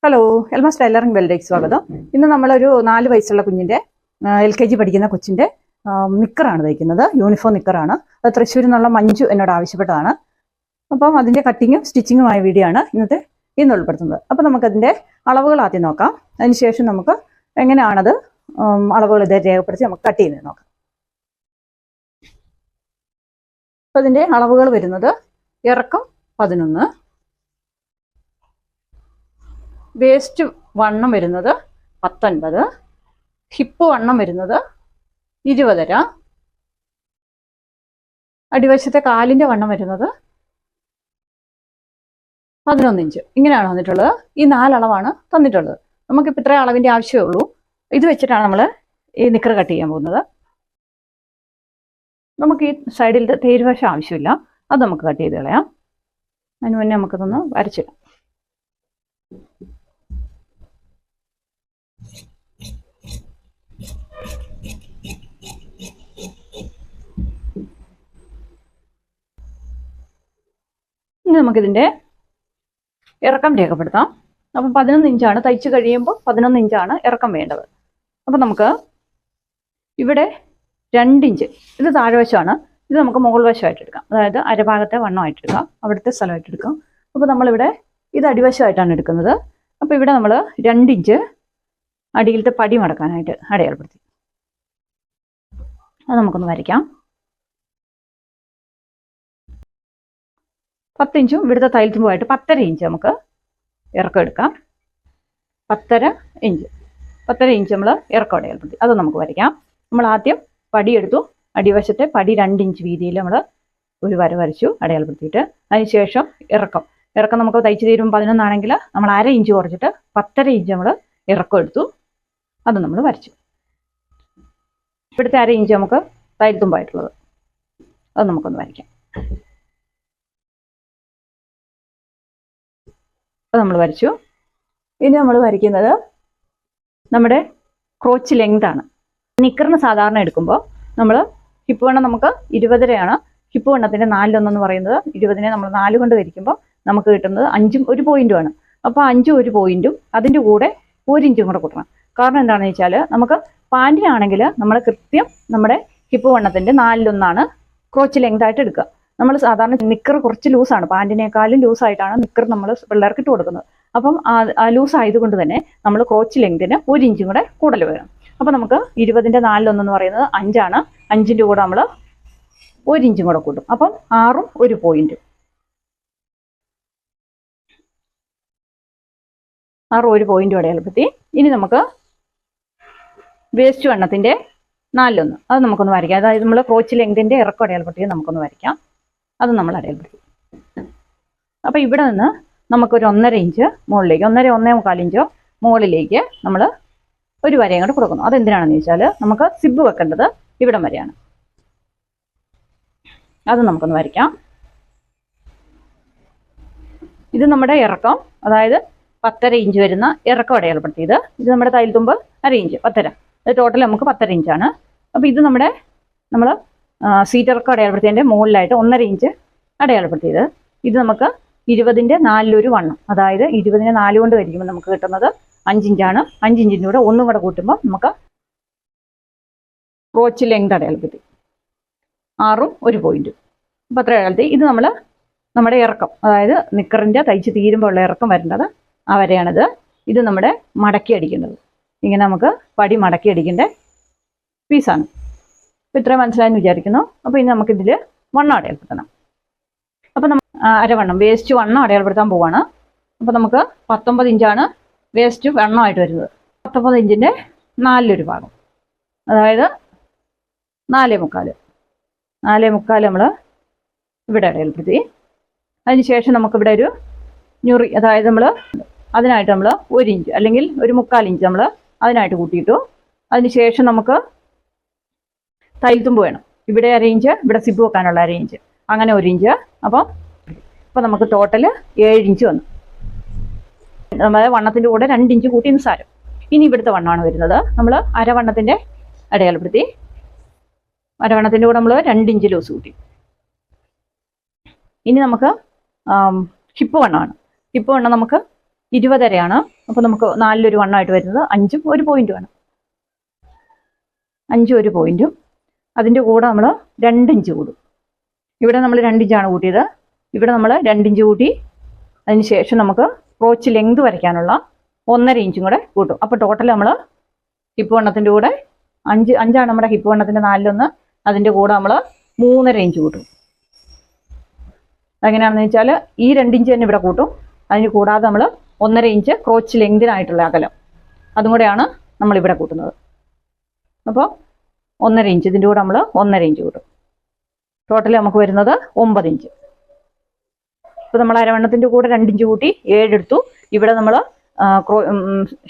Hello, എൽമസ് tailoring ബെല്ലിലേക്ക് സ്വാഗതം. ഇന്ന് നമ്മളൊരു 4 വയസ്സുള്ള കുഞ്ഞിൻ്റെ LKG പഠിക്കുന്ന കൊച്ചിൻ്റെ നിക്കറാണ് തയ്ക്കുന്നത്. യൂണിഫോം നിക്കറാണ്. അത് തൃശ്ശൂരിൽ നിന്നുള്ള മഞ്ജു എന്നോട് ആവശ്യപ്പെട്ടതാണ്. അപ്പം അതിൻ്റെ കട്ടിങ്ങും സ്റ്റിച്ചിങ്ങുമായ വീഡിയോ ആണ് ഇന്ന് ഉൾപ്പെടുത്തുന്നത്. അപ്പം നമുക്കതിൻ്റെ അളവുകൾ ആദ്യം നോക്കാം. അതിനുശേഷം നമുക്ക് എങ്ങനെയാണത് അളവുകൾ ഇതേ രേഖപ്പെടുത്തി നമുക്ക് കട്ട് ചെയ്ത് നോക്കാം. അപ്പം അതിൻ്റെ അളവുകൾ വരുന്നത് ഇറക്കം 11, വേസ്റ്റ് വണ്ണം വരുന്നത് 19, ഹിപ്പ് വണ്ണം വരുന്നത് 20, അടിവശത്തെ കാലിൻ്റെ വണ്ണം വരുന്നത് 11 ഇഞ്ച്. ഇങ്ങനെയാണ് വന്നിട്ടുള്ളത്. ഈ 4 അളവാണ് തന്നിട്ടുള്ളത്. നമുക്കിപ്പോൾ ഇത്രയും അളവിൻ്റെ ആവശ്യമേ ഉള്ളൂ. ഇത് വെച്ചിട്ടാണ് നമ്മൾ ഈ നിക്കർ കട്ട് ചെയ്യാൻ പോകുന്നത്. നമുക്ക് ഈ സൈഡിലത്തെ തേരുവശം ആവശ്യമില്ല, അത് നമുക്ക് കട്ട് ചെയ്ത് കളയാം. അതിന് മുന്നേ നമുക്കിതൊന്ന് വരച്ചിടാം. ഇനി നമുക്കിതിൻ്റെ ഇറക്കം രേഖപ്പെടുത്താം. അപ്പം 11 ഇഞ്ചാണ് തയ്ച്ച് കഴിയുമ്പോൾ 11 ഇഞ്ചാണ് ഇറക്കം വേണ്ടത്. അപ്പം നമുക്ക് ഇവിടെ 2 ഇഞ്ച്, ഇത് താഴ്വശമാണ്, ഇത് നമുക്ക് മുകൾ വശമായിട്ട് എടുക്കാം. അതായത് അരഭാഗത്തെ വണ്ണമായിട്ട് എടുക്കാം, അവിടുത്തെ സ്ഥലമായിട്ട് എടുക്കാം. അപ്പോൾ നമ്മളിവിടെ ഇത് അടിവശമായിട്ടാണ് എടുക്കുന്നത്. അപ്പോൾ ഇവിടെ നമ്മൾ 2 ഇഞ്ച് അടിയിലത്തെ പടി മടക്കാനായിട്ട് അടയാളപ്പെടുത്തി. അത് നമുക്കൊന്ന് വരയ്ക്കാം. 10 ഇഞ്ചും ഇവിടുത്തെ തയ്യൽത്തുമ്പുമായിട്ട് 10.5 ഇഞ്ച് നമുക്ക് ഇറക്കം എടുക്കാം. 10.5 ഇഞ്ച് നമ്മൾ ഇറക്കം അടയാളപ്പെടുത്തി. അത് നമുക്ക് വരയ്ക്കാം. നമ്മൾ ആദ്യം പടി എടുത്തു, അടിവശത്തെ പടി 2 ഇഞ്ച് വീതിയിൽ നമ്മൾ ഒരു വര വരച്ചു അടയാളപ്പെടുത്തിയിട്ട്, അതിനുശേഷം ഇറക്കം നമുക്ക് തയ്ച്ച് തീരുമ്പോൾ 11 ആണെങ്കിൽ നമ്മൾ 1/2 ഇഞ്ച് കുറച്ചിട്ട് 10.5 ഇഞ്ച് നമ്മൾ ഇറക്കം എടുത്തു. അത് നമ്മൾ വരച്ചു. ഇവിടുത്തെ 1/2 ഇഞ്ച് നമുക്ക് തയ്യൽത്തുമ്പായിട്ടുള്ളത്, അത് നമുക്കൊന്ന് വരയ്ക്കാം. അത് നമ്മൾ വരച്ചു. ഇനി നമ്മൾ വരയ്ക്കുന്നത് നമ്മുടെ ക്രോച്ച് ലെങ്താണ്. നിക്കറിന് സാധാരണ എടുക്കുമ്പോൾ നമ്മൾ ഹിപ്പ് വണ്ണം നമുക്ക് 20 ഹിപ്പ് വണ്ണത്തിൻ്റെ 4/1 എന്ന് പറയുന്നത്. 20നെ നമ്മൾ 4 കൊണ്ട് ഹരിക്കുമ്പോൾ നമുക്ക് കിട്ടുന്നത് 5ഉം 1 പോയിന്റുമാണ്. അപ്പോൾ 5ഉം 1 പോയിന്റും അതിൻ്റെ കൂടെ 1 ഇഞ്ചും കൂടെ കൂട്ടണം. കാരണം എന്താണെന്ന് വെച്ചാൽ നമുക്ക് പാൻറ്റിനാണെങ്കിൽ നമ്മൾ കൃത്യം നമ്മുടെ ഹിപ്പ് വണ്ണത്തിൻ്റെ 4/1 ക്രോച്ച് ലെങ്തായിട്ട് എടുക്കുക. നമ്മൾ സാധാരണ നിക്കർ കുറച്ച് ലൂസാണ്, പാൻറ്റിനേക്കാളും ലൂസായിട്ടാണ് നിക്കർ നമ്മൾ പിള്ളേർക്ക് ഇട്ട് കൊടുക്കുന്നത്. അപ്പം ആ ലൂസ് ആയതുകൊണ്ട് തന്നെ നമ്മൾ ക്രോച്ച് ലെങ്തിന് 1 ഇഞ്ചും കൂടെ കൂടുതൽ വരും. അപ്പോൾ നമുക്ക് 20ൻ്റെ 4/1 എന്ന് പറയുന്നത് 5ആണ്. 5ൻ്റെ കൂടെ നമ്മൾ 1 ഇഞ്ചും കൂടെ കൂട്ടും. അപ്പം 6ഉം 1 പോയിന്റും, 6ഉം 1 പോയിന്റും അടയാളപ്പെടുത്തി. ഇനി നമുക്ക് വേസ്റ്റ് വണ്ണത്തിൻ്റെ 4/1 അത് നമുക്കൊന്ന് വരയ്ക്കാം. അതായത് നമ്മൾ ക്രോച്ച് ലെങ്തിൻ്റെ ഇറക്കം അടയാളപ്പെടുത്തി നമുക്കൊന്ന് വരയ്ക്കാം. അത് നമ്മൾ അടയാളപ്പെടുത്തി. അപ്പോൾ ഇവിടെ നിന്ന് നമുക്കൊരു 1.5 ഇഞ്ച് മുകളിലേക്ക്, 1.5 ഇഞ്ചോ മുകളിലേക്ക് നമ്മൾ ഒരു വരയും കൂടെ കൊടുക്കുന്നു. അതെന്തിനാണെന്ന് ചോദിച്ചാൽ നമുക്ക് സിബ് വെക്കേണ്ടത് ഇവിടം വരെയാണ്. അത് നമുക്കൊന്ന് വരയ്ക്കാം. ഇത് നമ്മുടെ ഇറക്കം, അതായത് 10.5 ഇഞ്ച് വരുന്ന ഇറക്കം അടയാളപ്പെടുത്തിയത്. ഇത് നമ്മുടെ തയ്യൽത്തുമ്പ് 1/2 ഇഞ്ച്, 10.5. ഇത് ടോട്ടൽ നമുക്ക് 10.5 ഇഞ്ചാണ്. അപ്പോൾ ഇത് നമ്മൾ സീറ്റ് ഇറക്കം അടയാളപ്പെടുത്തിയതിൻ്റെ മുകളിലായിട്ട് 1.5 ഇഞ്ച് അടയാളപ്പെടുത്തിയത്. ഇത് നമുക്ക് 20ൻ്റെ 4 വണ്ണം, അതായത് 20നെ 4 കൊണ്ട് ഹരിക്കുമ്പോൾ നമുക്ക് കിട്ടുന്നത് 5 ഇഞ്ചാണ്. 5 ഇഞ്ചിൻ്റെ കൂടെ 1 കൂടെ കൂട്ടുമ്പോൾ നമുക്ക് ക്രോച്ച് ലെങ്ത് അടയാളപ്പെടുത്തി 6ഉം 1 പോയിന്റും. അപ്പോൾ അത്ര അടയാളത്തി. ഇത് നമ്മുടെ ഇറക്കം, അതായത് നിക്കറിൻ്റെ തയ്ച്ച് തീരുമ്പോൾ ഉള്ള ഇറക്കം വരേണ്ടത് ആ വരെയാണിത്. ഇത് നമ്മുടെ മടക്കി അടിക്കേണ്ടത്. ഇങ്ങനെ നമുക്ക് പടി മടക്കി അടിക്കേണ്ട പീസാണ്. അപ്പോൾ ഇത്രയും മനസ്സിലായെന്ന് വിചാരിക്കുന്നു. അപ്പോൾ ഇനി നമുക്കിതിൽ വണ്ണം അടയാളപ്പെടുത്തണം. അപ്പോൾ നമ്മൾ അരവണ്ണം വേസ്റ്റ് വണ്ണം അടയാളപ്പെടുത്താൻ പോവാണ്. അപ്പോൾ നമുക്ക് 19 ഇഞ്ചാണ് വേസ്റ്റ് വണ്ണമായിട്ട് വരുന്നത്. 19 ഇഞ്ചിൻ്റെ 4 ഭാഗം, അതായത് 4.25 നമ്മൾ ഇവിടെ അടയാളപ്പെടുത്തി. അതിനുശേഷം നമുക്കിവിടെ ഒരു ഞുറി, അതായത് അതിനായിട്ട് നമ്മൾ 1 ഇഞ്ച് അല്ലെങ്കിൽ ഒരു 1/4 ഇഞ്ച് നമ്മൾ അതിനായിട്ട് കൂട്ടിയിട്ടു. അതിനുശേഷം നമുക്ക് തയ്യൽത്തുമ്പ് വേണം. ഇവിടെ 1/2 ഇഞ്ച്, ഇവിടെ സിബ് വെക്കാനുള്ള 1/2 ഇഞ്ച്, അങ്ങനെ 1 ഇഞ്ച്. അപ്പോൾ നമുക്ക് ടോട്ടൽ 7 ഇഞ്ച് വന്നു. നമ്മുടെ വണ്ണത്തിൻ്റെ കൂടെ 2 ഇഞ്ച് കൂട്ടി നിസ്സാരം. ഇനി ഇവിടുത്തെ വണ്ണമാണ് വരുന്നത്. നമ്മൾ അരവണ്ണത്തിൻ്റെ അടയാളപ്പെടുത്തി. അരവണ്ണത്തിൻ്റെ കൂടെ നമ്മൾ 2 ഇഞ്ച് ലൂസ് കൂട്ടി. ഇനി നമുക്ക് ഹിപ്പ് വണ്ണമാണ്. ഹിപ്പ് വണ്ണം നമുക്ക് 20.5 അപ്പോൾ നമുക്ക് 4-1 വണ്ണമായിട്ട് വരുന്നത് 5ഉം 1 പോയിന്റുമാണ്. 5ഉം 1 പോയിന്റും അതിൻ്റെ കൂടെ നമ്മൾ 2 ഇഞ്ച് കൂടും. ഇവിടെ നമ്മൾ 2 ഇഞ്ചാണ് കൂട്ടിയത്, ഇവിടെ നമ്മൾ 2 ഇഞ്ച് കൂട്ടി. അതിന് ശേഷം നമുക്ക് ക്രോച്ച് ലെങ്ത് വരയ്ക്കാനുള്ള 1.5 ഇഞ്ചും കൂടെ കൂട്ടും. അപ്പോൾ ടോട്ടൽ നമ്മൾ ഹിപ്പ് വണ്ണത്തിൻ്റെ കൂടെ 5 നമ്മുടെ ഹിപ്പ് വണ്ണത്തിൻ്റെ 4-1, അതിൻ്റെ കൂടെ നമ്മൾ 3.5 ഇഞ്ച് കൂട്ടും. അതെങ്ങനെയാണെന്ന് വെച്ചാൽ ഈ 2 ഇഞ്ച് തന്നെ ഇവിടെ കൂട്ടും, അതിന് കൂടാതെ നമ്മൾ 1.5 ഇഞ്ച് ക്രോച്ച് ലെങ്തിനായിട്ടുള്ള അകലം അതും കൂടെയാണ് നമ്മളിവിടെ കൂട്ടുന്നത്. അപ്പോൾ 1.5 ഇഞ്ച്, ഇതിൻ്റെ കൂടെ നമ്മൾ 1.5 ഇഞ്ച് കൂട്ടും. ടോട്ടൽ നമുക്ക് വരുന്നത് 9 ഇഞ്ച്. ഇപ്പോൾ നമ്മൾ അരവണ്ണത്തിൻ്റെ കൂടെ 2 ഇഞ്ച് കൂട്ടി 7 എടുത്തു. ഇവിടെ നമ്മൾ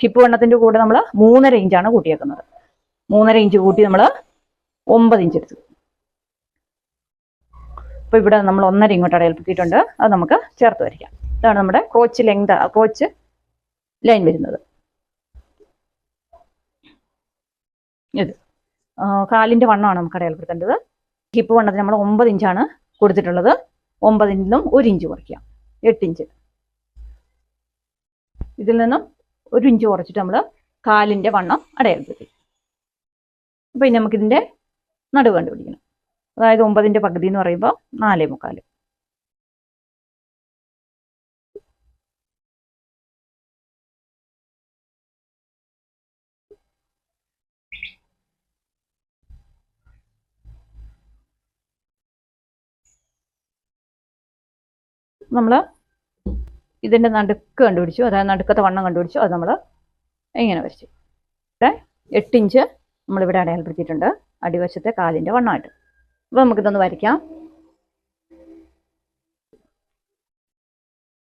ഹിപ്പ് വണ്ണത്തിൻ്റെ കൂടെ നമ്മൾ 3.5 ഇഞ്ചാണ് കൂട്ടിയേക്കുന്നത്. 3.5 ഇഞ്ച് കൂട്ടി നമ്മൾ 9 ഇഞ്ച് എടുത്തു. അപ്പോൾ ഇവിടെ നമ്മൾ 1.5 ഇങ്ങോട്ട് അടയാളപ്പെടുത്തിയിട്ടുണ്ട്, അത് നമുക്ക് ചേർത്ത് വരയ്ക്കാം. ഇതാണ് നമ്മുടെ ക്രോച്ച് ലെങ്ത്, ക്രോച്ച് ലൈൻ വരുന്നത്. ഇത് കാലിൻ്റെ വണ്ണമാണ് നമുക്ക് അടയാളപ്പെടുത്തേണ്ടത്. ഹിപ്പ് വണ്ണത്തിന് നമ്മൾ 9 ഇഞ്ചാണ് കൊടുത്തിട്ടുള്ളത്. 9 നിന്നും 1 ഇഞ്ച് കുറയ്ക്കാം, 8 ഇഞ്ച്. ഇതിൽ നിന്നും 1 ഇഞ്ച് കുറച്ചിട്ട് നമ്മൾ കാലിൻ്റെ വണ്ണം അടയാളപ്പെടുത്തി. അപ്പോൾ ഇനി നമുക്കിതിൻ്റെ നടുവ് കണ്ടുപിടിക്കണം. അതായത് 9ന്റെ പകുതി എന്ന് പറയുമ്പോൾ 4.25. നമ്മൾ ഇതിൻ്റെ നടുക്ക് കണ്ടുപിടിച്ചു, അതായത് നടുക്കത്തെ വണ്ണം കണ്ടുപിടിച്ചു. അത് നമ്മൾ ഇങ്ങനെ വരച്ചു. ഇവിടെ 8 ഇഞ്ച് നമ്മളിവിടെ അടയാളപ്പെടുത്തിയിട്ടുണ്ട്, അടിവശത്തെ കാലിൻ്റെ വണ്ണമായിട്ട്. അപ്പോൾ നമുക്കിതൊന്ന് വരയ്ക്കാം.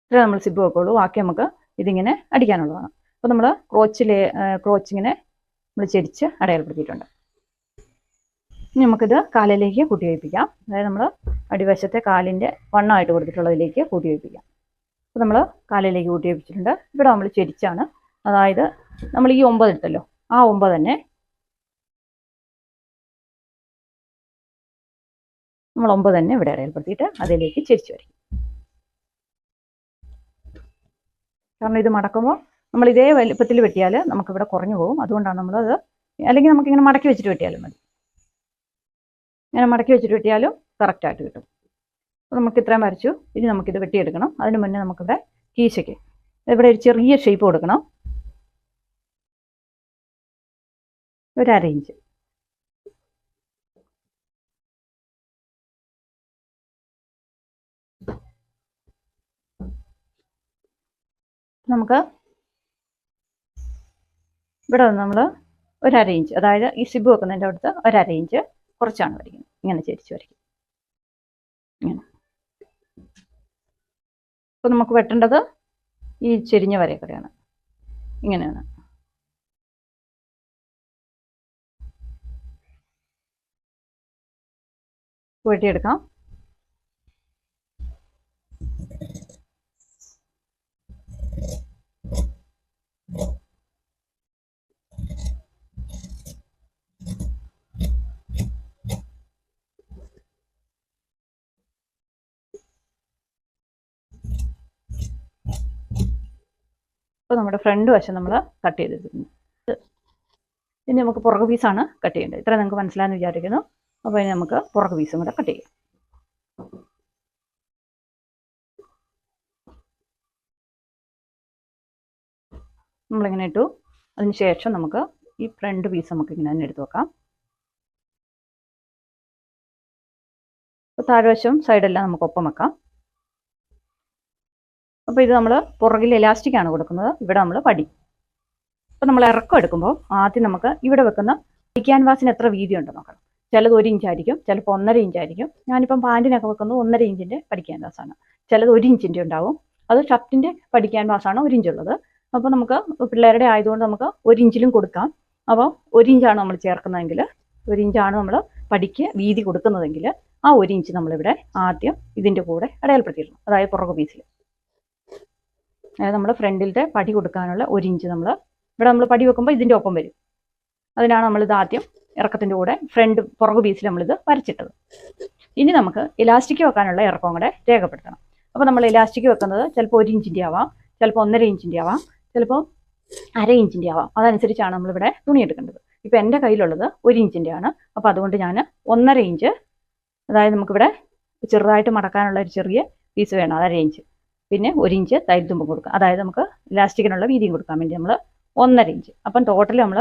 ഇത്ര നമ്മൾ സിബ് വെക്കുള്ളൂ, ബാക്കി നമുക്ക് ഇതിങ്ങനെ അടിക്കാനുള്ളതാണ്. അപ്പോൾ നമ്മൾ ക്രോച്ചിങ്ങനെ നമ്മൾ ചെരിച്ച് അടയാളപ്പെടുത്തിയിട്ടുണ്ട്. ഇനി നമുക്കിത് കാലിലേക്ക് കൂട്ടി വയ്പ്പിക്കാം. അതായത് നമ്മൾ അടിവശത്തെ കാലിൻ്റെ വണ്ണമായിട്ട് കൊടുത്തിട്ടുള്ളതിലേക്ക് കൂട്ടി വയ്പ്പിക്കാം. അപ്പോൾ നമ്മൾ കാലിലേക്ക് കൂട്ടി വയ്പ്പിച്ചിട്ടുണ്ട്. ഇവിടെ നമ്മൾ ചെരിച്ചാണ്, അതായത് നമ്മൾ ഈ 9 ഇട്ടല്ലോ, ആ 9 തന്നെ നമ്മൾ 9 തന്നെ ഇവിടെ അടയാളപ്പെടുത്തിയിട്ട് അതിലേക്ക് ചെരിച്ച് വരയ്ക്കും. കാരണം ഇത് മടക്കുമ്പോൾ നമ്മൾ ഇതേ വലുപ്പത്തിൽ വെട്ടിയാൽ നമുക്കിവിടെ കുറഞ്ഞു പോകും. അതുകൊണ്ടാണ് നമ്മളത്, അല്ലെങ്കിൽ നമുക്കിങ്ങനെ മടക്കി വെച്ചിട്ട് വെട്ടിയാലും മതി. ഇങ്ങനെ മടക്കി വെച്ചിട്ട് വെട്ടിയാലും കറക്റ്റായിട്ട് കിട്ടും. അപ്പോൾ നമുക്ക് ഇത്രയും വരച്ചു. ഇനി നമുക്കിത് വെട്ടിയെടുക്കണം. അതിന് മുന്നേ നമുക്കിവിടെ കീശയ്ക്ക് ഇവിടെ ഒരു ചെറിയ ഷേപ്പ് കൊടുക്കണം. ഒരു 1/2 ഇഞ്ച്. നമുക്ക് ഇവിടെ നമ്മൾ ഒരു 1/2 ഇഞ്ച്, അതായത് ഈ സിബ് വെക്കുന്നതിൻ്റെ അടുത്ത് ഒരു 1/2 ഇഞ്ച് കുറച്ചാണ് വരയ്ക്കുന്നത്. ഇങ്ങനെ ചെരിച്ച് വരയ്ക്കും, ഇങ്ങനെ. അപ്പോൾ നമുക്ക് വെട്ടേണ്ടത് ഈ ചെരിഞ്ഞ വരയൊക്കെയാണ്, ഇങ്ങനെയാണ്. വെട്ടിയെടുക്കാം. അപ്പോൾ നമ്മുടെ ഫ്രണ്ട് വശം നമ്മൾ കട്ട് ചെയ്തിട്ടുണ്ട്. ഇനി നമുക്ക് പുറകു പീസാണ് കട്ട് ചെയ്യേണ്ടത്. ഇത്ര നിങ്ങൾക്ക് മനസ്സിലായെന്ന് വിചാരിക്കുന്നു. അപ്പോൾ ഇനി നമുക്ക് പുറകു പീസും കൂടെ കട്ട് ചെയ്യാം. നമ്മളിങ്ങനെ ഇട്ടു. അതിന് ശേഷം നമുക്ക് ഈ ഫ്രണ്ട് പീസ് നമുക്ക് ഇങ്ങനെ തന്നെ എടുത്ത് വെക്കാം. അപ്പോൾ താഴ്വശം സൈഡെല്ലാം നമുക്ക് ഒപ്പം വെക്കാം. അപ്പോൾ ഇത് നമ്മൾ പുറകിൽ എലാസ്റ്റിക്കാണ് കൊടുക്കുന്നത്, ഇവിടെ നമ്മൾ പടി. അപ്പോൾ നമ്മൾ ഇറക്കം എടുക്കുമ്പോൾ ആദ്യം നമുക്ക് ഇവിടെ വെക്കുന്ന ഈ ക്യാൻവാസിന് എത്ര വീതി ഉണ്ടെന്ന് നോക്കണം. ചിലത് 1 ഇഞ്ചായിരിക്കും, ചിലപ്പോൾ 1.5 ഇഞ്ചായിരിക്കും. ഞാനിപ്പം പാൻറ്റിനൊക്കെ വെക്കുന്നത് 1.5 ഇഞ്ചിൻ്റെ പടി ക്യാൻവാസാണ്. ചിലത് 1 ഇഞ്ചിൻ്റെ ഉണ്ടാവും. അത് ഷർട്ടിൻ്റെ പടി ക്യാൻവാസാണ് 1 ഇഞ്ചുള്ളത്. അപ്പോൾ നമുക്ക് പിള്ളേരുടെ ആയതുകൊണ്ട് നമുക്ക് 1 ഇഞ്ചിലും കൊടുക്കാം. അപ്പോൾ 1 ഇഞ്ചാണ് നമ്മൾ ചേർക്കുന്നതെങ്കിൽ, 1 ഇഞ്ചാണ് നമ്മൾ പടിക്ക് വീതി കൊടുക്കുന്നതെങ്കിൽ, ആ 1 ഇഞ്ച് നമ്മളിവിടെ ആദ്യം ഇതിൻ്റെ കൂടെ അടയാളപ്പെടുത്തിയിരുന്നു. അതായത് പുറകു പീസിൽ, അതായത് നമ്മൾ ഫ്രണ്ടിലത്തെ പടി കൊടുക്കാനുള്ള 1 ഇഞ്ച് നമ്മൾ ഇവിടെ നമ്മൾ പടി വെക്കുമ്പോൾ ഇതിൻ്റെ ഒപ്പം വരും. അതിനാണ് നമ്മളിത് ആദ്യം ഇറക്കത്തിൻ്റെ കൂടെ പുറകു പീസിൽ നമ്മളിത് വരച്ചിട്ടത്. ഇനി നമുക്ക് ഇലാസ്റ്റിക് വെക്കാനുള്ള ഇറക്കം കൂടെ രേഖപ്പെടുത്തണം. അപ്പോൾ നമ്മൾ ഇലാസ്റ്റിക് വെക്കുന്നത് ചിലപ്പോൾ 1 ഇഞ്ചിൻ്റെ ആവാം, ചിലപ്പോൾ 1.5 ഇഞ്ചിൻ്റെ ആവാം, ചിലപ്പോൾ 1/2 ഇഞ്ചിൻ്റെ ആവാം. അതനുസരിച്ചാണ് നമ്മളിവിടെ തുണി എടുക്കേണ്ടത്. ഇപ്പോൾ എൻ്റെ കയ്യിലുള്ളത് 1 ഇഞ്ചിൻ്റെ ആണ്. അപ്പോൾ അതുകൊണ്ട് ഞാൻ 1.5 ഇഞ്ച്, അതായത് നമുക്കിവിടെ ചെറുതായിട്ട് മടക്കാനുള്ള ഒരു ചെറിയ പീസ് വേണം, 1/2 ഇഞ്ച്. പിന്നെ 1 ഇഞ്ച് തയ്യൽ തുമ്പും കൊടുക്കുക, അതായത് നമുക്ക് ഇലാസ്റ്റിക്കിനുള്ള വീതിയും കൊടുക്കാൻ വേണ്ടി നമ്മൾ 1.5 ഇഞ്ച്. അപ്പം ടോട്ടൽ നമ്മൾ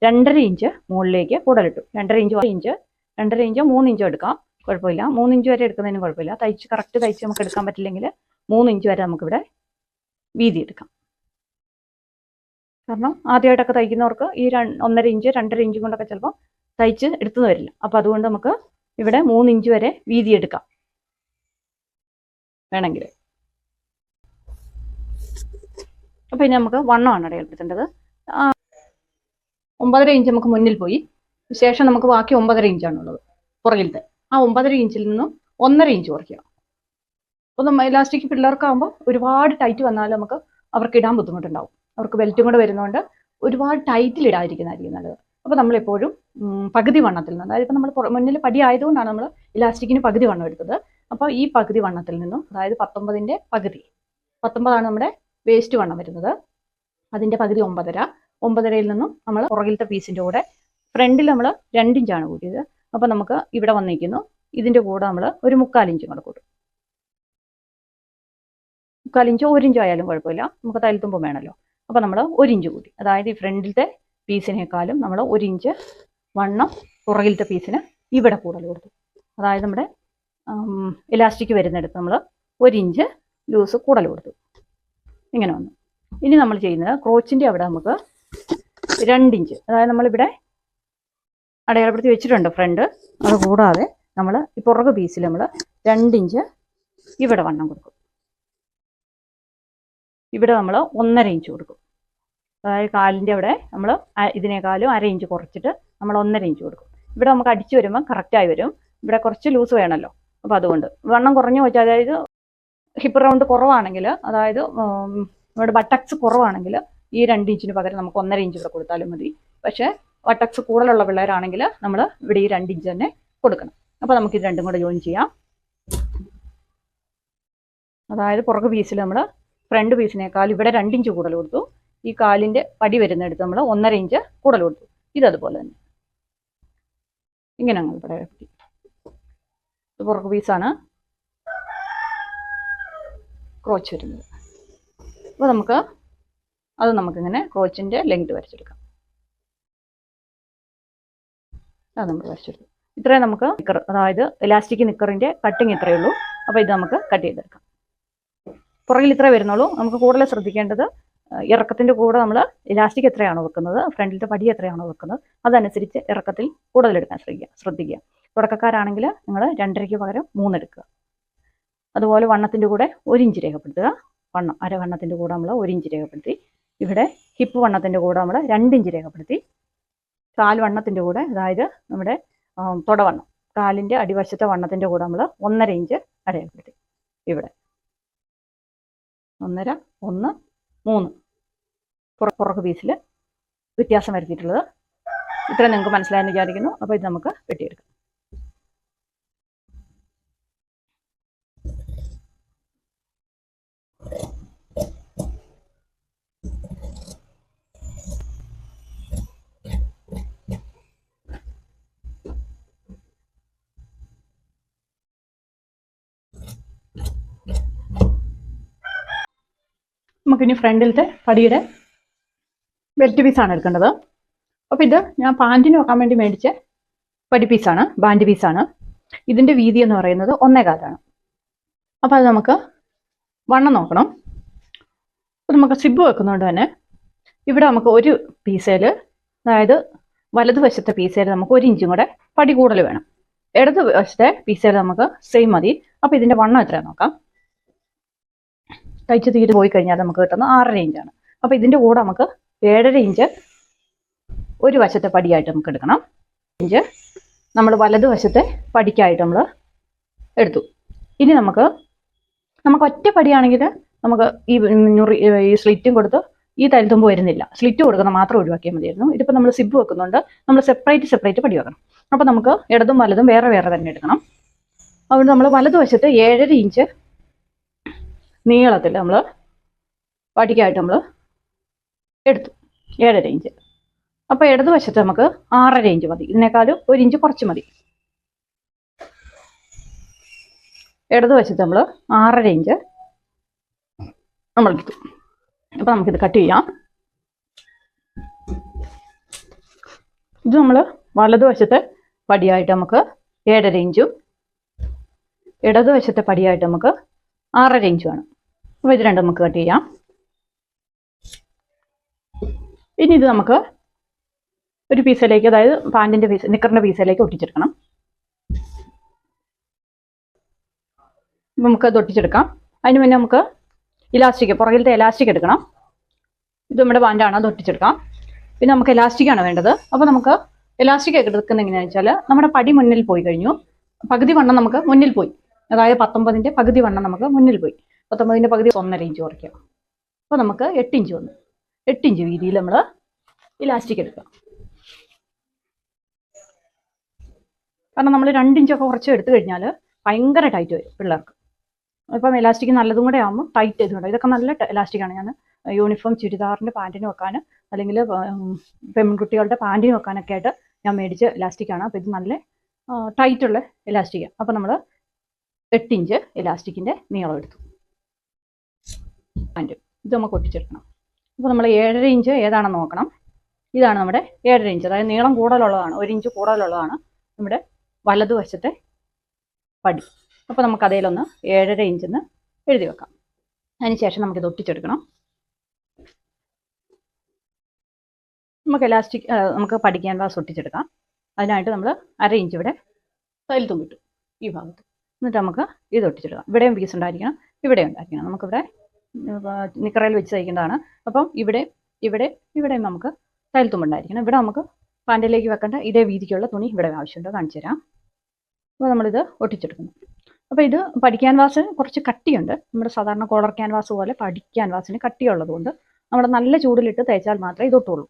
2.5 ഇഞ്ച് മുകളിലേക്ക് കൂടുതലിട്ടു. 2.5 ഇഞ്ച് 2.5 ഇഞ്ചോ 3 ഇഞ്ചോ എടുക്കാം, കുഴപ്പമില്ല. 3 ഇഞ്ച് വരെ എടുക്കുന്നതിന് കുഴപ്പമില്ല. കറക്റ്റ് തയ്ച്ച് നമുക്ക് എടുക്കാൻ പറ്റില്ലെങ്കിൽ 3 ഇഞ്ച് വരെ നമുക്കിവിടെ വീതി എടുക്കാം. കാരണം ആദ്യമായിട്ടൊക്കെ തയ്ക്കുന്നവർക്ക് ഈ 1.5 ഇഞ്ച് 2.5 ഇഞ്ച് കൊണ്ടൊക്കെ ചിലപ്പോൾ തയ്ച്ച് എടുത്തുനിന്ന് വരില്ല. അപ്പോൾ അതുകൊണ്ട് നമുക്ക് ഇവിടെ 3 ഇഞ്ച് വരെ വീതി എടുക്കാം വേണമെങ്കിൽ. അപ്പോൾ ഇനി നമുക്ക് വണ്ണമാണ് അടയാളപ്പെടുത്തേണ്ടത്. 9.5 ഇഞ്ച് നമുക്ക് മുന്നിൽ പോയി, ശേഷം നമുക്ക് ബാക്കി 9.5 ഇഞ്ചാണുള്ളത് പുറകിലത്തെ. ആ 9.5 ഇഞ്ചിൽ നിന്നും 1.5 ഇഞ്ച് കുറയ്ക്കുക. അപ്പോൾ നമ്മൾ ഇലാസ്റ്റിക് പിള്ളേർക്കാകുമ്പോൾ ഒരുപാട് ടൈറ്റ് വന്നാൽ നമുക്ക് അവർക്ക് ഇടാൻ ബുദ്ധിമുട്ടുണ്ടാവും. അവർക്ക് ബെൽറ്റും കൂടെ വരുന്നതുകൊണ്ട് ഒരുപാട് ടൈറ്റിൽ ഇടാതിരിക്കുന്നതായിരിക്കും നല്ലത്. അപ്പോൾ നമ്മളെപ്പോഴും പകുതി വണ്ണത്തിൽ നിന്ന്, അതായത് ഇപ്പോൾ നമ്മൾ മുന്നിൽ പടി ആയതുകൊണ്ടാണ് നമ്മൾ ഇലാസ്റ്റിക്കിന് പകുതി വണ്ണം എടുത്തത്. അപ്പോൾ ഈ പകുതി വണ്ണത്തിൽ നിന്നും, അതായത് 19ൻ്റെ പകുതി, 19 നമ്മുടെ വേസ്റ്റ് വണ്ണം വരുന്നത്, അതിൻ്റെ പകുതി 9.5. 9.5യിൽ നിന്നും നമ്മൾ പുറകിലത്തെ പീസിൻ്റെ കൂടെ ഫ്രണ്ടിൽ നമ്മൾ 2 ഇഞ്ചാണ് കൂട്ടിയത്. അപ്പോൾ നമുക്ക് ഇവിടെ വന്നിരിക്കുന്നു, ഇതിൻ്റെ കൂടെ നമ്മൾ ഒരു 3/4 ഇഞ്ചും കൂടെ കൂട്ടും. 3/4 ഇഞ്ചോ 1 ഇഞ്ചോ ആയാലും കുഴപ്പമില്ല, നമുക്ക് തയ്യൽ തുമ്പും വേണമല്ലോ. അപ്പോൾ നമ്മൾ 1 ഇഞ്ച് കൂട്ടി, അതായത് ഈ ഫ്രണ്ടിലത്തെ പീസിനേക്കാളും നമ്മൾ 1 ഇഞ്ച് വണ്ണം പുറകിലത്തെ പീസിന് ഇവിടെ കൂടുതൽ കൊടുത്തു. അതായത് നമ്മുടെ ഇലാസ്റ്റിക് വരുന്നിടത്ത് നമ്മൾ 1 ഇഞ്ച് ലൂസ് കൂടുതൽ കൊടുത്തു. ഇങ്ങനെ വന്നു. ഇനി നമ്മൾ ചെയ്യുന്നത് ക്രോച്ചിൻ്റെ അവിടെ നമുക്ക് 2 ഇഞ്ച്, അതായത് നമ്മളിവിടെ അടയാളപ്പെടുത്തി വെച്ചിട്ടുണ്ട് ഫ്രണ്ട്. അത് കൂടാതെ നമ്മൾ ഈ പുറകു പീസിൽ നമ്മൾ 2 ഇഞ്ച് ഇവിടെ വണ്ണം കൊടുക്കും. ഇവിടെ നമ്മൾ 1.5 ഇഞ്ച് കൊടുക്കും. അതായത് കാലിൻ്റെ അവിടെ നമ്മൾ ഇതിനേക്കാളും 1/2 ഇഞ്ച് കുറച്ചിട്ട് നമ്മൾ 1.5 ഇഞ്ച് കൊടുക്കും. ഇവിടെ നമുക്ക് അടിച്ചു വരുമ്പോൾ കറക്റ്റായി വരും. ഇവിടെ കുറച്ച് ലൂസ് വേണമല്ലോ. അപ്പോൾ അതുകൊണ്ട് വണ്ണം കുറഞ്ഞു വെച്ചാൽ, അതായത് ഹിപ്പ് റൗണ്ട് കുറവാണെങ്കിൽ, അതായത് നമ്മുടെ ബട്ടക്സ് കുറവാണെങ്കിൽ ഈ 2 ഇഞ്ചിന് പകരം നമുക്ക് 1.5 ഇഞ്ച് ഇവിടെ കൊടുത്താലും മതി. പക്ഷേ ബട്ടക്സ് കൂടുതലുള്ള പിള്ളേരാണെങ്കിൽ നമ്മൾ ഇവിടെ ഈ 2 ഇഞ്ച് തന്നെ കൊടുക്കണം. അപ്പോൾ നമുക്ക് ഇത് രണ്ടും കൂടെ ജോയിൻ ചെയ്യാം. അതായത് പുറകു പീസിൽ നമ്മൾ ഫ്രണ്ട് പീസിനേക്കാൾ ഇവിടെ 2 ഇഞ്ച് കൂടുതൽ കൊടുത്തു. ഈ കാലിൻ്റെ പടി വരുന്നിടത്ത് നമ്മൾ 1.5 ഇഞ്ച് കൂടുതൽ കൊടുത്തു. ഇതതുപോലെ തന്നെ ഇങ്ങനെ ഞങ്ങൾ ഇവിടെ പറ്റി. ഇത് പുറകു പീസാണ് ക്രോച്ച് വരുന്നത്. അപ്പോൾ നമുക്കിങ്ങനെ ക്രോച്ചിൻ്റെ ലെങ്ത് വരച്ചെടുക്കാം. അത് നമ്മൾ വരച്ചെടുക്കും. ഇത്രയും നമുക്ക് നിക്കർ, അതായത് ഇലാസ്റ്റിക് നിക്കറിൻ്റെ കട്ടിങ് ഇത്രയേ ഉള്ളൂ. അപ്പോൾ ഇത് നമുക്ക് കട്ട് ചെയ്തെടുക്കാം. പുറകിൽ ഇത്രേ വരുന്നുള്ളൂ. നമുക്ക് കൂടുതൽ ശ്രദ്ധിക്കേണ്ടത് ഇറക്കത്തിൻ്റെ കൂടെ നമ്മൾ ഇലാസ്റ്റിക് എത്രയാണോ വെക്കുന്നത്, ഫ്രണ്ടിലത്തെ പടി എത്രയാണോ വെക്കുന്നത്, അതനുസരിച്ച് ഇറക്കത്തിൽ കൂടുതലെടുക്കാൻ ശ്രദ്ധിക്കുക. തുടക്കക്കാരാണെങ്കിൽ നിങ്ങൾ 2.5ക്ക് പകരം 3 എടുക്കുക. അതുപോലെ വണ്ണത്തിൻ്റെ കൂടെ 1 ഇഞ്ച് രേഖപ്പെടുത്തുക. അരവണ്ണത്തിൻ്റെ കൂടെ നമ്മൾ 1 ഇഞ്ച് രേഖപ്പെടുത്തി. ഇവിടെ ഹിപ്പ് വണ്ണത്തിൻ്റെ കൂടെ നമ്മൾ 2 ഇഞ്ച് രേഖപ്പെടുത്തി. കാൽ വണ്ണത്തിൻ്റെ കൂടെ, അതായത് നമ്മുടെ തുടവണ്ണം, കാലിൻ്റെ അടിവശത്തെ വണ്ണത്തിൻ്റെ കൂടെ നമ്മൾ 1.5 ഇഞ്ച് രേഖപ്പെടുത്തി. ഇവിടെ 1.5, 1, 3 പുറകു പീസിൽ വ്യത്യാസം വരുത്തിയിട്ടുള്ളത്. ഇത്ര നിങ്ങൾക്ക് മനസ്സിലായെന്ന് വിചാരിക്കുന്നു. അപ്പോൾ ഇത് നമുക്ക് വെട്ടിയെടുക്കാം. നമുക്കിനി ഫ്രണ്ടിലത്തെ പടിയുടെ ബെൽറ്റ് പീസാണ് എടുക്കേണ്ടത്. അപ്പോൾ ഇത് ഞാൻ പാൻറ്റിന് വെക്കാൻ വേണ്ടി മേടിച്ച പടി പീസാണ്, ബാൻഡ് പീസാണ്. ഇതിൻ്റെ വീതി എന്ന് പറയുന്നത് 1.25 അപ്പോൾ അത് നമുക്ക് വണ്ണം നോക്കണം. അപ്പോൾ നമുക്ക് സിബ് വെക്കുന്നതുകൊണ്ട് തന്നെ ഇവിടെ നമുക്ക് ഒരു പീസയിൽ, അതായത് വലതുവശത്തെ പീസയിൽ നമുക്ക് 1 ഇഞ്ചും കൂടെ പടി കൂടുതൽ വേണം. ഇടത് വശത്തെ പീസയിൽ നമുക്ക് സെയിം മതി. അപ്പോൾ ഇതിൻ്റെ വണ്ണം എത്രയാണ് നോക്കാം. തയ്ച്ച് തീരെ പോയി കഴിഞ്ഞാൽ നമുക്ക് കിട്ടുന്നത് 6.5 ഇഞ്ചാണ്. അപ്പോൾ ഇതിൻ്റെ കൂടെ നമുക്ക് 7.5 ഇഞ്ച് ഒരു വശത്തെ പടിയായിട്ട് നമുക്ക് എടുക്കണം. ഇഞ്ച് നമ്മൾ വലതുവശത്തെ പടിക്കായിട്ട് നമ്മൾ എടുത്തു. ഇനി നമുക്ക് ഒറ്റ പടിയാണെങ്കിൽ നമുക്ക് ഈ സ്ലിറ്റും കൊടുത്ത് ഈ തയ്യൽ തുമ്പ് വരുന്നില്ല. സ്ലിറ്റ് കൊടുക്കുന്ന മാത്രം ഒഴിവാക്കിയാൽ മതിയായിരുന്നു. ഇതിപ്പോൾ നമ്മൾ സിബ് വെക്കുന്നുണ്ട്, നമ്മൾ സെപ്പറേറ്റ് പടി വെക്കണം. അപ്പോൾ നമുക്ക് ഇടതും വലതും വേറെ തന്നെ എടുക്കണം. അതുകൊണ്ട് നമ്മൾ വലതുവശത്ത് 7.5 ഇഞ്ച് നീളത്തിൽ നമ്മൾ പടിക്കായിട്ട് നമ്മൾ എടുത്തു 7.5 ഇഞ്ച്. അപ്പോൾ ഇടതുവശത്ത് നമുക്ക് 6.5 ഇഞ്ച് മതി. ഇതിനേക്കാളും 1 ഇഞ്ച് കുറച്ച് മതി. ഇടതുവശത്ത് നമ്മൾ 6.5 ഇഞ്ച് നമ്മൾ എടുത്തു. അപ്പോൾ നമുക്കിത് കട്ട് ചെയ്യാം. ഇത് നമ്മൾ വലതുവശത്തെ പടിയായിട്ട് നമുക്ക് 7.5 ഇഞ്ചും ഇടതുവശത്തെ പടിയായിട്ട് നമുക്ക് 6.5 ഇഞ്ച് വേണം. അപ്പോൾ ഇത് രണ്ടും നമുക്ക് കട്ട് ചെയ്യാം. ഇനി ഇത് നമുക്ക് ഒരു പീസിലേക്ക്, അതായത് പാൻറ്റിൻ്റെ പീസ്, നിക്കറിൻ്റെ പീസിലേക്ക് ഒട്ടിച്ചെടുക്കണം. നമുക്ക് അത് ഒട്ടിച്ചെടുക്കാം. അതിന് മുന്നേ നമുക്ക് ഇലാസ്റ്റിക്, പുറകിലത്തെ ഇലാസ്റ്റിക് എടുക്കണം. ഇത് നമ്മുടെ പാൻറ്റാണ്, അത് ഒട്ടിച്ചെടുക്കാം. പിന്നെ നമുക്ക് ഇലാസ്റ്റിക്കാണ് വേണ്ടത്. അപ്പോൾ നമുക്ക് ഇലാസ്റ്റിക് ഒക്കെ എടുക്കുന്നത് എങ്ങനെയാണെന്ന് വെച്ചാൽ, നമ്മുടെ പടി മുന്നിൽ പോയി കഴിഞ്ഞു, പകുതി വണ്ണം നമുക്ക് മുന്നിൽ പോയി, അതായത് 19ൻ്റെ പകുതി വണ്ണം നമുക്ക് മുന്നിൽ പോയി. 19ൻ്റെ പകുതി 1.5 ഇഞ്ച് കുറയ്ക്കുക. അപ്പോൾ നമുക്ക് 8 ഇഞ്ച് വന്നു. 8 ഇഞ്ച് വീതിയിൽ നമ്മൾ ഇലാസ്റ്റിക് എടുക്കുക. കാരണം നമ്മൾ 2 ഇഞ്ചൊക്കെ കുറച്ച് എടുത്തു കഴിഞ്ഞാൽ ഭയങ്കര ടൈറ്റ് വരും പിള്ളേർക്ക്. ഇപ്പം ഇലാസ്റ്റിക് നല്ലതും കൂടെ ആകുമ്പോൾ ടൈറ്റ് ചെയ്തുകൊണ്ട്, ഇതൊക്കെ നല്ല ഇലാസ്റ്റിക്കാണ്. ഞാൻ യൂണിഫോം ചുരിദാറിൻ്റെ പാൻറ്റിന് വെക്കാൻ, അല്ലെങ്കിൽ പെൺകുട്ടികളുടെ പാൻറ്റിന് വെക്കാനൊക്കെ ആയിട്ട് ഞാൻ മേടിച്ച ഇലാസ്റ്റിക്കാണ്. അപ്പോൾ ഇത് നല്ല ടൈറ്റുള്ള ഇലാസ്റ്റിക്കാണ്. അപ്പോൾ നമ്മൾ 8 ഇഞ്ച് ഇലാസ്റ്റിക്കിൻ്റെ നീളം എടുത്തു. പാൻറ്റ് ഇത് നമുക്ക് ഒട്ടിച്ചെടുക്കണം. അപ്പോൾ നമ്മൾ 7.5 ഇഞ്ച് ഏതാണെന്ന് നോക്കണം. ഇതാണ് നമ്മുടെ 7.5 ഇഞ്ച്, അതായത് നീളം കൂടുതലുള്ളതാണ്, 1 ഇഞ്ച് കൂടുതലുള്ളതാണ് നമ്മുടെ വലതുവശത്തെ പടി. അപ്പോൾ നമുക്ക് അതിലൊന്ന് 7.5 ഇഞ്ചെന്ന് എഴുതി വെക്കാം. അതിനുശേഷം നമുക്കിത് ഒട്ടിച്ചെടുക്കണം. നമുക്ക് പടി ക്യാൻവാസ് ഒട്ടിച്ചെടുക്കാം. അതിനായിട്ട് നമ്മൾ 1/2 ഇഞ്ച് ഇവിടെ തയ്യൽ തുമ്പിട്ടു ഈ ഭാഗത്ത്. എന്നിട്ട് നമുക്ക് ഇത് ഒട്ടിച്ചെടുക്കാം. ഇവിടെയും പീസ് ഉണ്ടായിരിക്കണം, ഇവിടെ ഉണ്ടായിരിക്കണം. നമുക്കിവിടെ നിക്കറയിൽ വെച്ച് തയ്ക്കേണ്ടതാണ്. അപ്പം ഇവിടെയും നമുക്ക് തയ്യൽ തുമ്പുണ്ടായിരിക്കണം. ഇവിടെ നമുക്ക് പാൻറ്റിലേക്ക് വെക്കേണ്ട ഇതേ വീതിക്കുള്ള തുണി ഇവിടെ ആവശ്യമുണ്ട്, കാണിച്ചു തരാം. അപ്പോൾ നമ്മളിത് ഒട്ടിച്ചെടുക്കുന്നു. അപ്പോൾ ഇത് പടി ക്യാൻവാസ് കുറച്ച് കട്ടിയുണ്ട്. നമ്മുടെ സാധാരണ കോളർ ക്യാൻവാസ് പോലെ പടി ക്യാൻവാസിന് കട്ടിയുള്ളതുകൊണ്ട് നമ്മൾ നല്ല ചൂടിലിട്ട് തയ്ച്ചാൽ മാത്രമേ ഇത് ഒട്ടുള്ളൂ.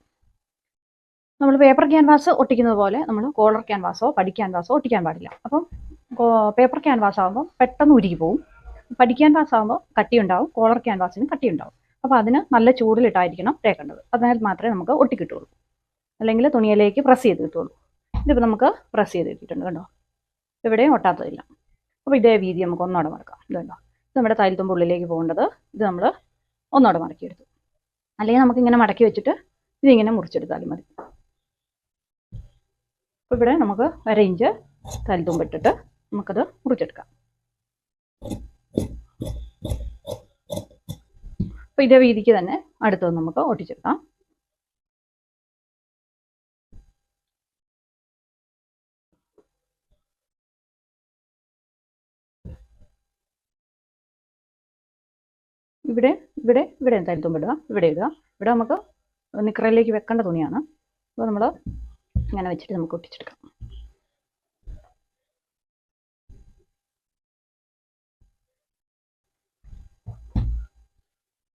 നമ്മൾ പേപ്പർ ക്യാൻവാസ് ഒട്ടിക്കുന്നത് പോലെ നമ്മൾ കോളർ ക്യാൻവാസോ പടി ക്യാൻവാസോ ഒട്ടിക്കാൻ പാടില്ല. അപ്പം പേപ്പർ ക്യാൻവാസ് ആകുമ്പോൾ പെട്ടെന്ന് ഉരുകി പോകും. പടി ക്യാൻവാസ് ആകുമ്പോൾ കട്ടിയുണ്ടാവും, കോളർ ക്യാൻവാസിന് കട്ടിയുണ്ടാവും. അപ്പോൾ അതിന് നല്ല ചൂടിലിട്ടായിരിക്കണം തേക്കേണ്ടത്. അതിനാൽ മാത്രമേ നമുക്ക് ഒട്ടിക്കിട്ടുള്ളൂ, അല്ലെങ്കിൽ തുണിയിലേക്ക് പ്രസ് ചെയ്ത് കിട്ടുള്ളൂ. ഇതിപ്പോൾ നമുക്ക് പ്രസ് ചെയ്ത് കിട്ടിയിട്ടുണ്ട്, കണ്ടോ, ഇവിടെയും ഒട്ടാത്തതില്ല. അപ്പോൾ ഇതേ വീതി നമുക്ക് ഒന്നോടെ മടക്കാം. ഇത് കണ്ടോ, ഇത് നമ്മുടെ തയ്യൽ തുമ്പ് ഉള്ളിലേക്ക് പോകേണ്ടത്. ഇത് നമ്മൾ ഒന്നോടെ മടക്കിയെടുത്തു. അല്ലെങ്കിൽ നമുക്കിങ്ങനെ മടക്കി വെച്ചിട്ട് ഇതിങ്ങനെ മുറിച്ചെടുത്താലും മതി. അപ്പോൾ ഇവിടെ നമുക്ക് 1/2 ഇഞ്ച് തയ്യൽ തുമ്പ് ഇട്ടിട്ട് നമുക്കത് മുറിച്ചെടുക്കാം. അപ്പോൾ ഇതേ വീതിക്ക് തന്നെ അടുത്തത് നമുക്ക് ഒട്ടിച്ചെടുക്കാം. ഇവിടെ തയ്യൽ തുമ്പ് ഇടുക, ഇവിടെ ഇടുക. ഇവിടെ നമുക്ക് നിക്കറിലേക്ക് വെക്കേണ്ട തുണിയാണ്. അപ്പോൾ നമ്മൾ ഇങ്ങനെ വെച്ചിട്ട് നമുക്ക് ഒട്ടിച്ചെടുക്കാം.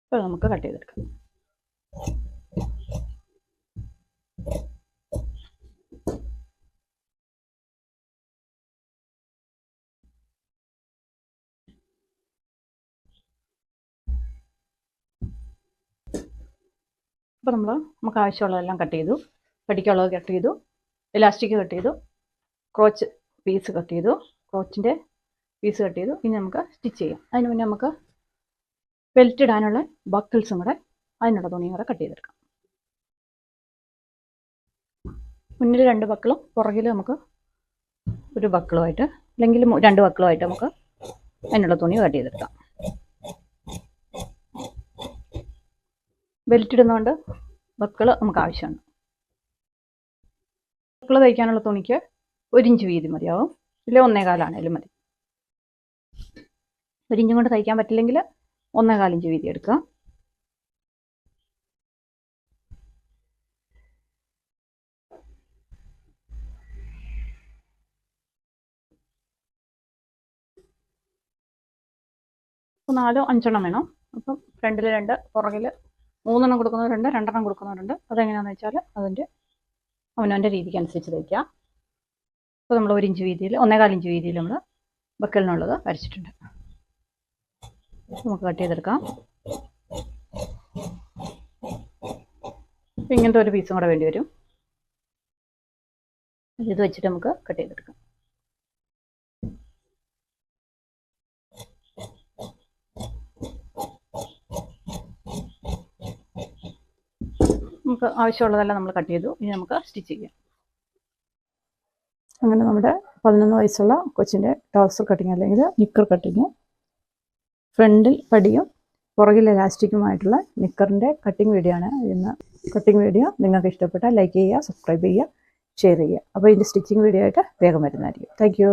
അപ്പോൾ നമുക്ക് കട്ട് ചെയ്തെടുക്കാം. അപ്പോൾ നമുക്ക് ആവശ്യമുള്ളതെല്ലാം കട്ട് ചെയ്തു. പടിക്കുള്ളത് കട്ട് ചെയ്തു, ഇലാസ്റ്റിക് കട്ട് ചെയ്തു, ക്രോച്ച് പീസ് കട്ട് ചെയ്തു, ക്രോച്ചിൻ്റെ പീസ് കട്ട് ചെയ്തു. ഇനി നമുക്ക് സ്റ്റിച്ച് ചെയ്യാം. അതിന് മുന്നേ നമുക്ക് ബെൽറ്റ് ഇടാനുള്ള ബക്കിൾസും കൂടെ, അതിനുള്ള തുണിയും കൂടെ കട്ട് ചെയ്തെടുക്കാം. മുന്നിൽ 2 ബക്കിളും പുറകിൽ നമുക്ക് ഒരു ബക്കിളുമായിട്ട്, അല്ലെങ്കിൽ 2 ബക്കിളുമായിട്ട് നമുക്ക് അതിനുള്ള തുണി കട്ട് ചെയ്തെടുക്കാം. ബെൽറ്റ് ഇടുന്നതുകൊണ്ട് ബക്കിൾ നമുക്ക് ആവശ്യമുണ്ട്. ബക്കിൾ തയ്ക്കാനുള്ള തുണിക്ക് 1 ഇഞ്ച് വീതി മതിയാവും, ഇല്ല 1.25 ആണെങ്കിലും മതി. 1 ഇഞ്ചും കൊണ്ട് തയ്ക്കാൻ പറ്റില്ലെങ്കിൽ 1.25 ഇഞ്ച് വീതി എടുക്കുക. അപ്പോൾ 4-5 വേണം. അപ്പം ഫ്രണ്ടിൽ 2, പുറകിൽ 3 കൊടുക്കുന്നവരുണ്ട്, 2 കൊടുക്കുന്നവരുണ്ട്. അതെങ്ങനെയാണെന്ന് വെച്ചാൽ അതിൻ്റെ അവനവൻ്റെ രീതിക്ക് അനുസരിച്ച് തയ്ക്കുക. അപ്പോൾ നമ്മൾ 1 ഇഞ്ച് വീതിയിൽ, 1.25 ഇഞ്ച് വീതിയിൽ നമ്മൾ ബക്കലിനുള്ളത് വരച്ചിട്ടുണ്ട്. നമുക്ക് കട്ട് ചെയ്തെടുക്കാം. ഇങ്ങനത്തെ ഒരു പീസും കൂടെ വേണ്ടി വരും. ഇത് വെച്ചിട്ട് നമുക്ക് കട്ട് ചെയ്തെടുക്കാം. നമുക്ക് ആവശ്യമുള്ളതെല്ലാം നമ്മൾ കട്ട് ചെയ്തു. ഇനി നമുക്ക് സ്റ്റിച്ച് ചെയ്യാം. അങ്ങനെ നമ്മുടെ 11 വയസ്സുള്ള കൊച്ചിൻ്റെ ട്രൗസർ കട്ടിങ് അല്ലെങ്കിൽ നിക്കർ കട്ടിങ്, ഫ്രണ്ടിൽ പടിയും പുറകിൽ ഇലാസ്റ്റിക്കുമായിട്ടുള്ള നിക്കറിൻ്റെ കട്ടിങ് വീഡിയോ ആണ്. ഇന്ന് കട്ടിങ് വീഡിയോ നിങ്ങൾക്ക് ഇഷ്ടപ്പെട്ടാൽ ലൈക്ക് ചെയ്യുക, സബ്സ്ക്രൈബ് ചെയ്യുക, ഷെയർ ചെയ്യുക. അപ്പോൾ ഇതിൻ്റെ സ്റ്റിച്ചിങ് വീഡിയോ ആയിട്ട് വേഗം വരുന്നതായിരിക്കും. Thank you.